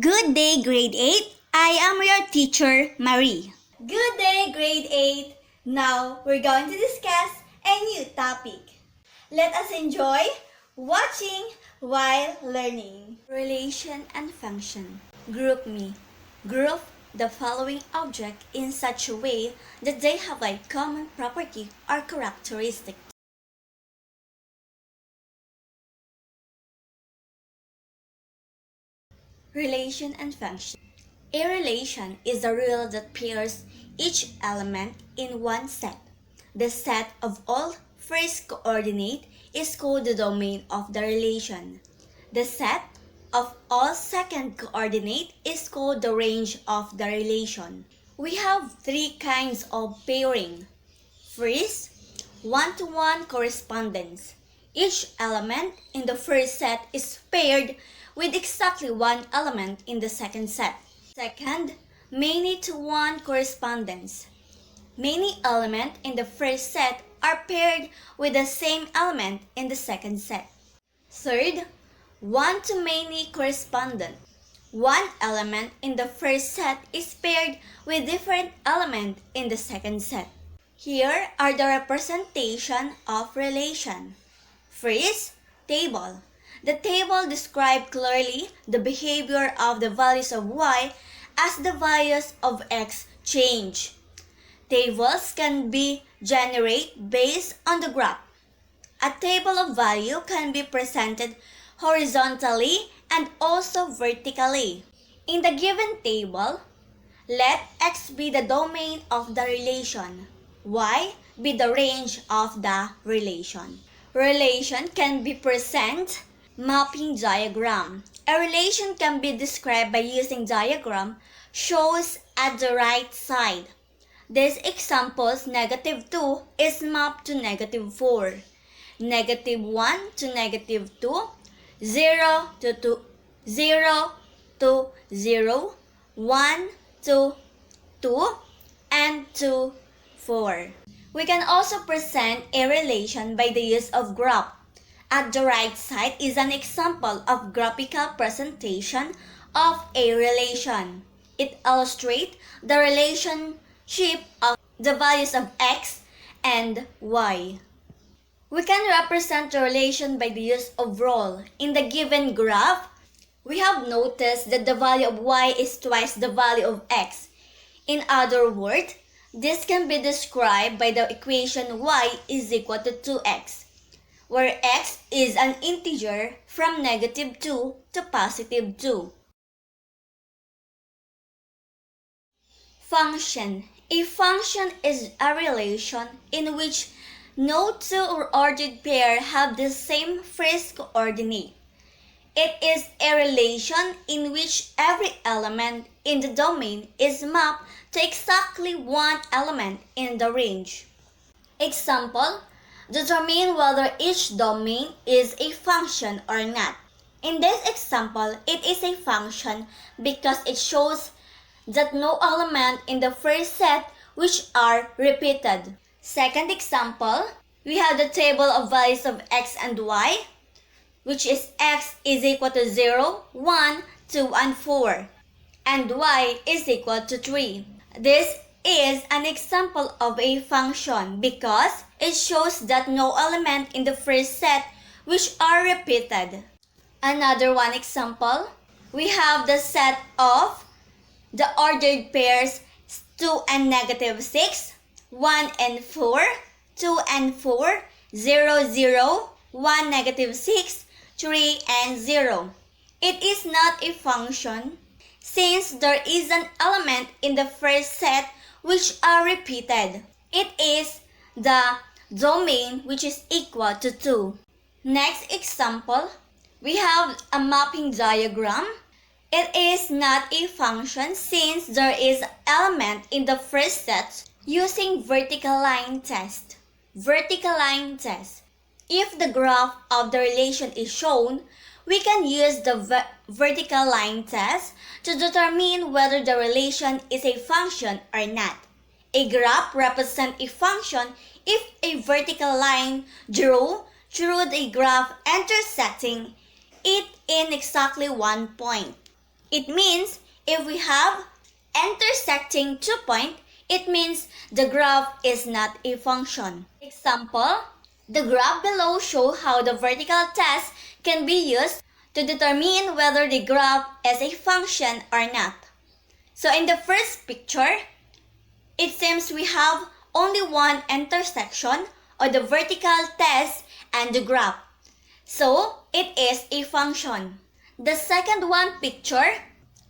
Good day, grade 8. I am your teacher, Marie. Good day, grade 8. Now we're going to discuss a new topic. Let us enjoy watching while learning. Relation and function. Group me. Group the following object in such a way that they have a common property or characteristic. Relation and function. A relation is a rule that pairs each element in one set. The set of all first coordinate is called the domain of the relation. The set of all second coordinate is called the range of the relation. We have three kinds of pairing. First, one-to-one correspondence. Each element in the first set is paired with exactly one element in the second set. Second, many-to-one correspondence. Many elements in the first set are paired with the same element in the second set. Third, one-to-many correspondence. One element in the first set is paired with different element in the second set. Here are the representation of relation. First, table. The table describes clearly the behavior of the values of y as the values of x change. Tables can be generated based on the graph. A table of value can be presented horizontally and also vertically. In the given table, let x be the domain of the relation, y be the range of the relation. Relation can be presented mapping diagram. A relation can be described by using diagram shows at the right side. This example's -2 is mapped to -4, -1 to -2, 0 to 2, 0 to 0, 1 to 2, and 2, 4. We can also present a relation by the use of graph. At the right side is an example of graphical presentation of a relation. It illustrates the relationship of the values of x and y. We can represent the relation by the use of rule. In the given graph, we have noticed that the value of y is twice the value of x. In other words, this can be described by the equation y is equal to 2x, where x is an integer from -2 to +2. Function. A function is a relation in which no two ordered pair have the same first coordinate. It is a relation in which every element in the domain is mapped to exactly one element in the range. Example, determine whether each domain is a function or not. In this example, it is a function because it shows that no element in the first set which are repeated. Second example, we have the table of values of x and y, which is x is equal to 0, 1, 2, and 4, and y is equal to 3. This is an example of a function because it shows that no element in the first set which are repeated. Another one example, we have the set of the ordered pairs 2 and -6, 1 and 4, 2 and 4, 0, 0, 1, -6, 3, and 0. It is not a function since there is an element in the first set which are repeated. It is the domain which is equal to 2. Next example, we have a mapping diagram. It is not a function since there is an element in the first set using vertical line test. Vertical line test. If the graph of the relation is shown, we can use the vertical line test to determine whether the relation is a function or not. A graph represents a function if a vertical line drew through the graph intersecting it in exactly one point. It means if we have intersecting 2 points, it means the graph is not a function. Example, the graph below shows how the vertical test can be used to determine whether the graph is a function or not. So in the first picture, it seems we have only one intersection of the vertical test and the graph. So it is a function. The second one picture,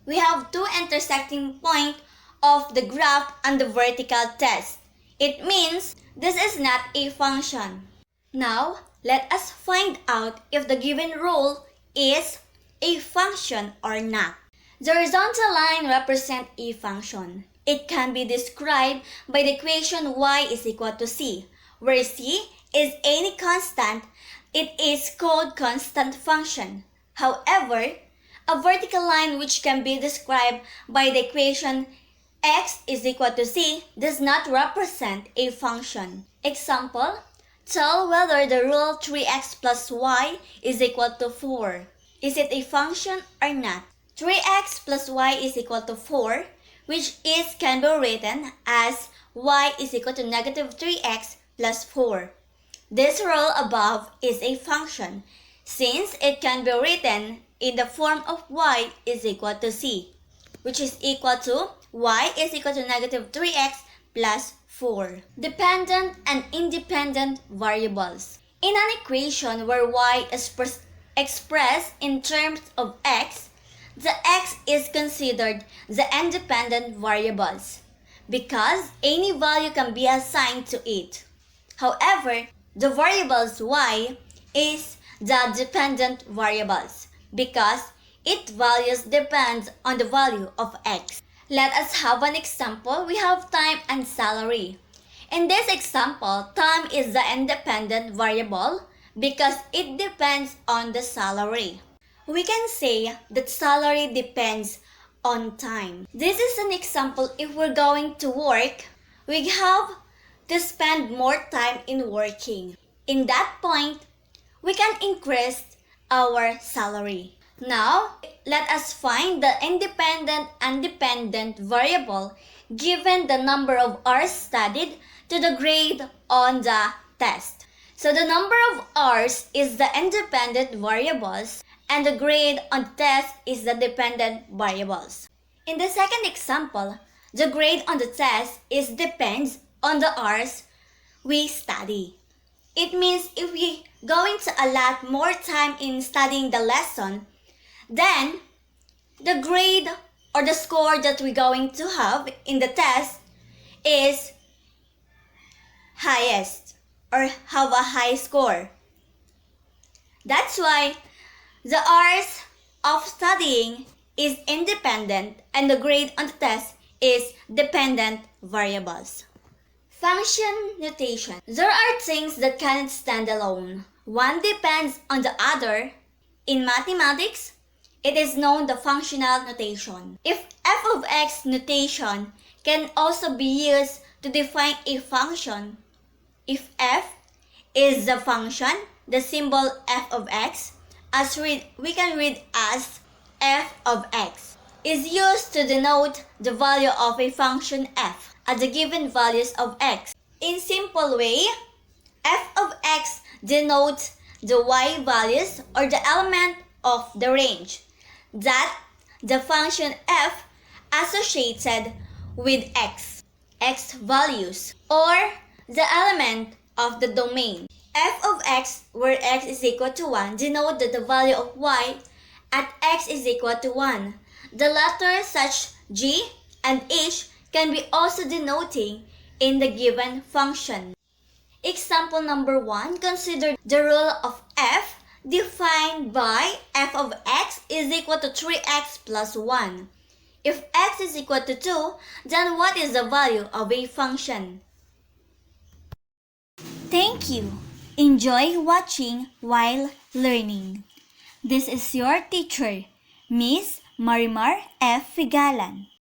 we have two intersecting points of the graph and the vertical test. It means this is not a function. Now, let us find out if the given rule is a function or not. The horizontal line represents a function. It can be described by the equation y is equal to c, where c is any constant. It is called constant function. However, a vertical line which can be described by the equation x is equal to c does not represent a function. Example, tell whether the rule 3x plus y is equal to 4. Is it a function or not? 3x plus y is equal to 4, which can be written as y is equal to negative 3x plus 4. This rule above is a function, since it can be written in the form of y is equal to c, which is equal to y is equal to negative 3x plus 4. Dependent and independent variables. In an equation where y is expressed in terms of x, the x is considered the independent variables because any value can be assigned to it. However, the variables y is the dependent variables because its values depends on the value of x. Let us have an example. We have time and salary. In this example, time is the independent variable because it depends on the salary. We can say that salary depends on time. This is an example. If we're going to work, we have to spend more time in working. In that point, we can increase our salary. Now, let us find the independent and dependent variable given the number of hours studied to the grade on the test. So the number of hours is the independent variables and the grade on the test is the dependent variables. In the second example, the grade on the test depends on the hours we study. It means if we going to allot more time in studying the lesson, then the grade or the score that we're going to have in the test is highest or have a high score. That's why the hours of studying is independent and the grade on the test is dependent variables. Function notation. There are things that cannot stand alone. One depends on the other. In mathematics, it is known the functional notation. If f of x notation can also be used to define a function. If f is the function, the symbol f of x, we can read as f of x, is used to denote the value of a function f at the given values of x. In simple way, f of x denotes the y values or the element of the range that the function f associated with x values, or the element of the domain. F of x, where x is equal to 1, denote that the value of y at x is equal to 1. The letters such g and h can be also denoting in the given function. Example number 1, consider the rule of f defined by f of x is equal to 3x plus 1. If x is equal to 2, then what is the value of a function? Thank you. Enjoy watching while learning. This is your teacher, Miss Marimar F. Figalan.